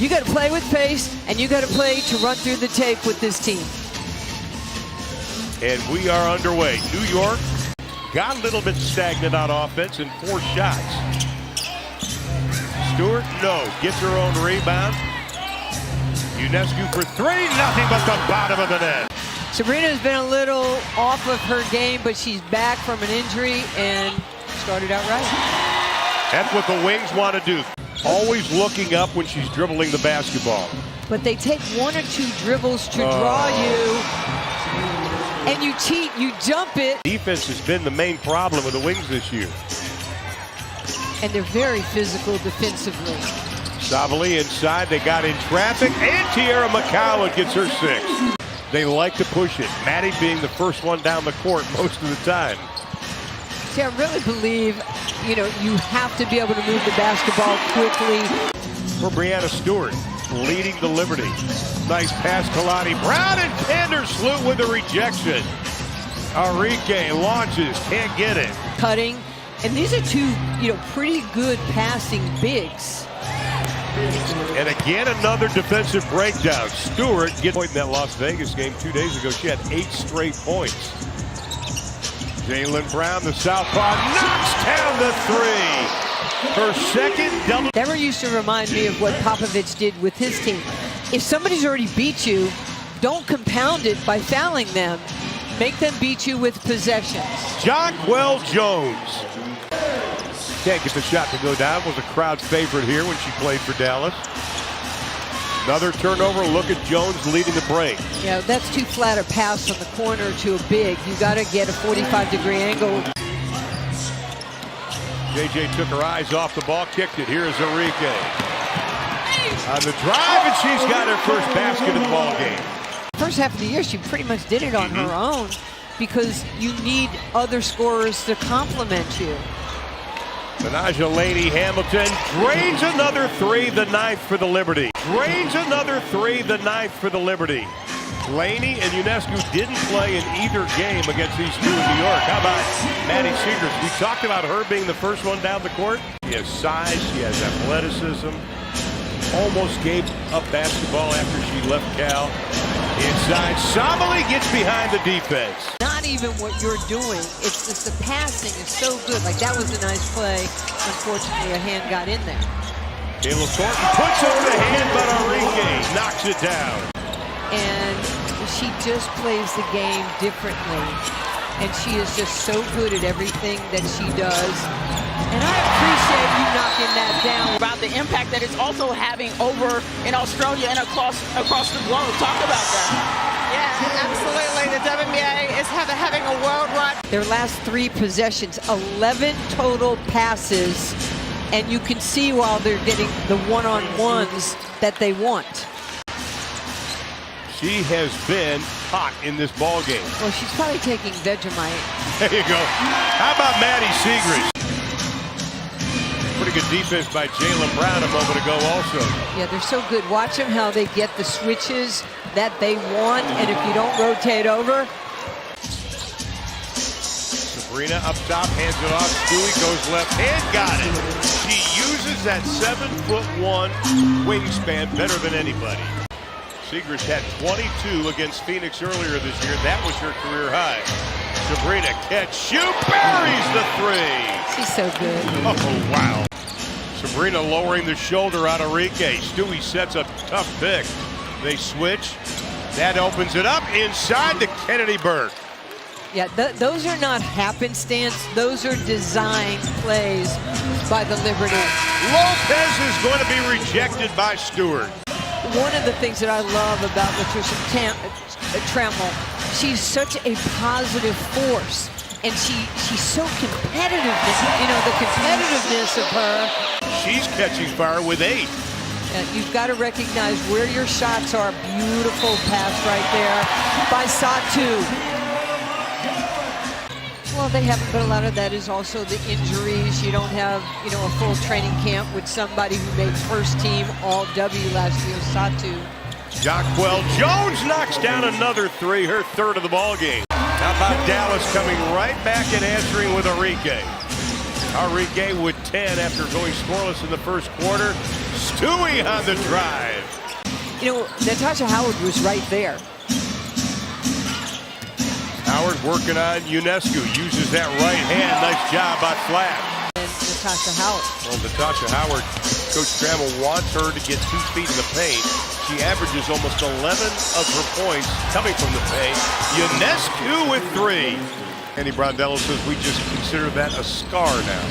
You got to play with pace, and you got to play to run through the tape with this team. And we are underway. New York got a little bit stagnant on offense in 4 shots. Stewart, no, gets her own rebound. Ionescu for 3, nothing but the bottom of the net. Sabrina's been a little off of her game, but she's back from an injury and started out right. That's what the Wings want to do. Always looking up when she's dribbling the basketball. But they take 1 or 2 dribbles to draw you, and you cheat, you jump it. Defense has been the main problem with the Wings this year. And they're very physical defensively. Savali inside, they got in traffic, and Tierra McCowan gets her 6. They like to push it. Maddie being the first one down the court most of the time. See, I really believe, you have to be able to move the basketball quickly. For Brianna Stewart, leading the Liberty. Nice pass to Lonnie Brown, and Vandersloot with a rejection. Enrique launches, can't get it. Cutting, and these are 2, pretty good passing bigs. And again, another defensive breakdown. Stewart gets point in that Las Vegas game 2 days ago. She had 8 straight points. Jaylen Brown, the southpaw, knocks down the 3. Her second double. Never used to remind me of what Popovich did with his team. If somebody's already beat you, don't compound it by fouling them. Make them beat you with possessions. Jonquel Jones. Can't get the shot to go down. Was a crowd favorite here when she played for Dallas. Another turnover. Look at Jones leading the break. Yeah, that's too flat a pass on the corner to a big. You got to get a 45-degree angle. JJ took her eyes off the ball, kicked it. Here is Enrique on the drive, and she's got her first basket of the ball game. First half of the year, she pretty much did it on her own because you need other scorers to complement you. Menaja Laney Hamilton drains another 3, the 9th for the Liberty. Drains another 3, the 9th for the Liberty. Laney and Ionescu didn't play in either game against these 2 in New York. How about Maddie Seegers? We talked about her being the first one down the court. She has size, she has athleticism. Almost gave up basketball after she left Cal. Inside, Savali gets behind the defense. Not even what you're doing. It's just the passing is so good. Like, that was a nice play. Unfortunately, a hand got in there. Kayla Thornton puts over the hand, but Enrique knocks it down. And she just plays the game differently. And she is just so good at everything that she does. And I appreciate you knocking that down. About the impact that it's also having over in Australia and across the globe. Talk about that. Yeah, absolutely. The WNBA is having a world run. Their last 3 possessions, 11 total passes. And you can see while they're getting the one-on-ones that they want. She has been hot in this ball game. Well, she's probably taking Vegemite. There you go. How about Maddie Seegers? Pretty good defense by Jaylen Brown a moment ago also. Yeah, they're so good. Watch them how they get the switches that they want, and if you don't rotate over. Sabrina up top, hands it off. Stewie goes left hand, got it. She uses that 7'1" wingspan better than anybody. Seegers had 22 against Phoenix earlier this year. That was her career high. Sabrina catch, shoot, buries the 3. She's so good. Oh, wow. Sabrina lowering the shoulder on Enrique. Stewie sets a tough pick. They switch. That opens it up inside to Kennedy Burke. Yeah, those are not happenstance. Those are designed plays by the Liberty. Lopez is going to be rejected by Stewart. One of the things that I love about Latricia Trammell, she's such a positive force, and she's so competitive. The competitiveness of her. She's catching fire with 8. You've got to recognize where your shots are. Beautiful pass right there by Satu. Well, they haven't, but a lot of that is also the injuries. You don't have, a full training camp with somebody who made first team All-W last year, Satu. Jonquel Jones knocks down another 3, her 3rd of the ball game. How about Dallas coming right back and answering with Enrique? Enrique with 10 after going scoreless in the first quarter. Stewie on the drive. You know, Natasha Howard was right there. Howard working on Ionescu. Uses that right hand. Nice job on flat. And Natasha Howard. Well, Natasha Howard, Coach Trammell wants her to get 2 feet in the paint. She averages almost 11 of her points coming from the paint. Ionescu with 3. Andy Brondello says we just consider that a scar now.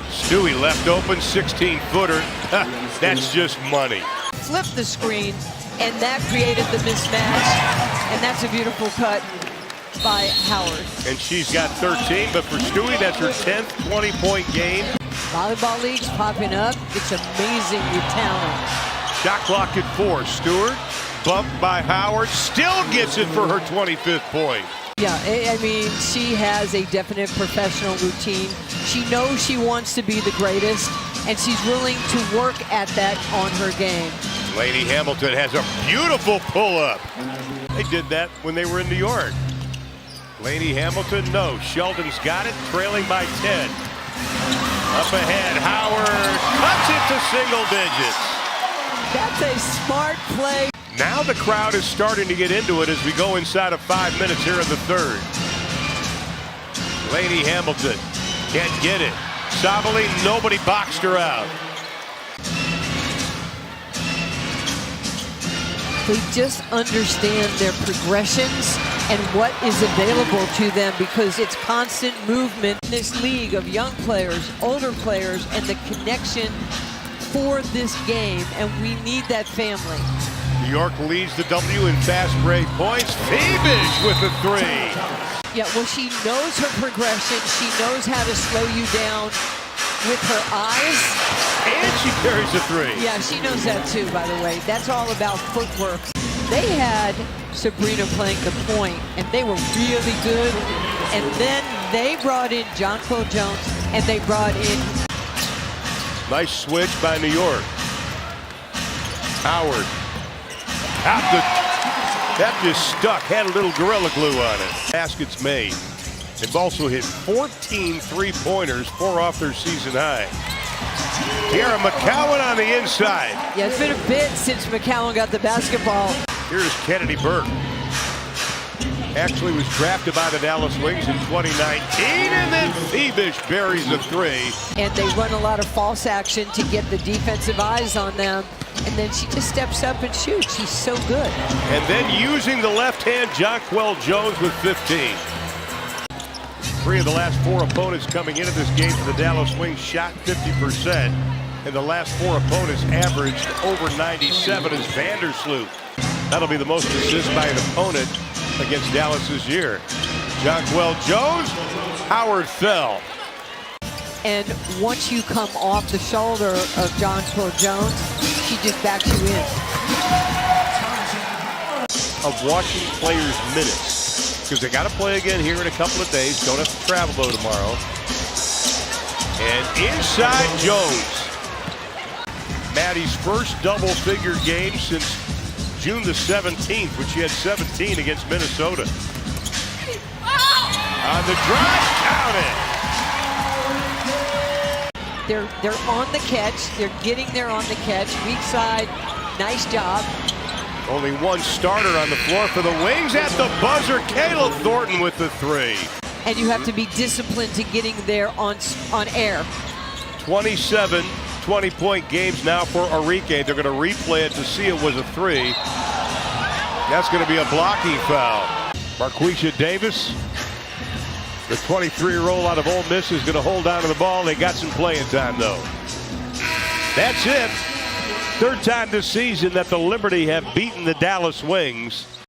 Stewie left open, 16-footer. That's just money. Flipped the screen, and that created the mismatch. And that's a beautiful cut by Howard. And she's got 13, but for Stewie, that's her 10th 20-point game. Volleyball leagues popping up. It's amazing with talent. Shot clock at 4. Stewart bumped by Howard. Still gets it for her 25th point. Yeah, I mean, she has a definite professional routine. She knows she wants to be the greatest, and she's willing to work at that on her game. Lady Hamilton has a beautiful pull-up. They did that when they were in New York. Lady Hamilton, no. Sheldon's got it, trailing by 10. Up ahead, Howard cuts it to single digits. That's a smart play. Now the crowd is starting to get into it as we go inside of 5 minutes here in the third. Lady Hamilton can't get it. Sabali, nobody boxed her out. They just understand their progressions and what is available to them because it's constant movement in this league of young players, older players, and the connection for this game, and we need that family. New York leads the W in fast break points. Feebish with the 3. Yeah, well, she knows her progression. She knows how to slow you down with her eyes. And she carries a 3. Yeah, she knows that too, by the way. That's all about footwork. They had Sabrina playing the point, and they were really good. And then they brought in Jonquel Jones, and they brought in... Nice switch by New York. Howard. That just stuck. Had a little Gorilla Glue on it. Baskets made. They've also hit 14 3-pointers, 4 off their season high. Tiara McCowan on the inside. Yeah, it's been a bit since McCowan got the basketball. Here's Kennedy Burke. Actually was drafted by the Dallas Wings in 2019, and then Feebish buries a 3. And they run a lot of false action to get the defensive eyes on them. And then she just steps up and shoots. She's so good. And then using the left hand, Jonquel Jones with 15. 3 of the last 4 opponents coming into this game for the Dallas Wings shot 50%. And the last 4 opponents averaged over 97 as Vandersloot. That'll be the most assists by an opponent against Dallas this year. Jonquel Jones, Howard fell. And once you come off the shoulder of Jonquel Jones, she just backs you in. Of watching players' minutes, because they got to play again here in a couple of days. Don't have to travel though tomorrow. And inside Jones. Maddie's first double-figure game since June the 17th, when she had 17 against Minnesota. On the drive, count it. They're on the catch. They're getting there on the catch. Weak side, nice job. Only one starter on the floor for the Wings at the buzzer. Kayla Thornton with the 3. And you have to be disciplined to getting there on air. 27 20-point games now for Arike. They're going to replay it to see it was a 3. That's going to be a blocking foul. Marquisha Davis, the 23-year-old out of Ole Miss, is going to hold on to the ball. They got some playing time, though. That's it. Third time this season that the Liberty have beaten the Dallas Wings.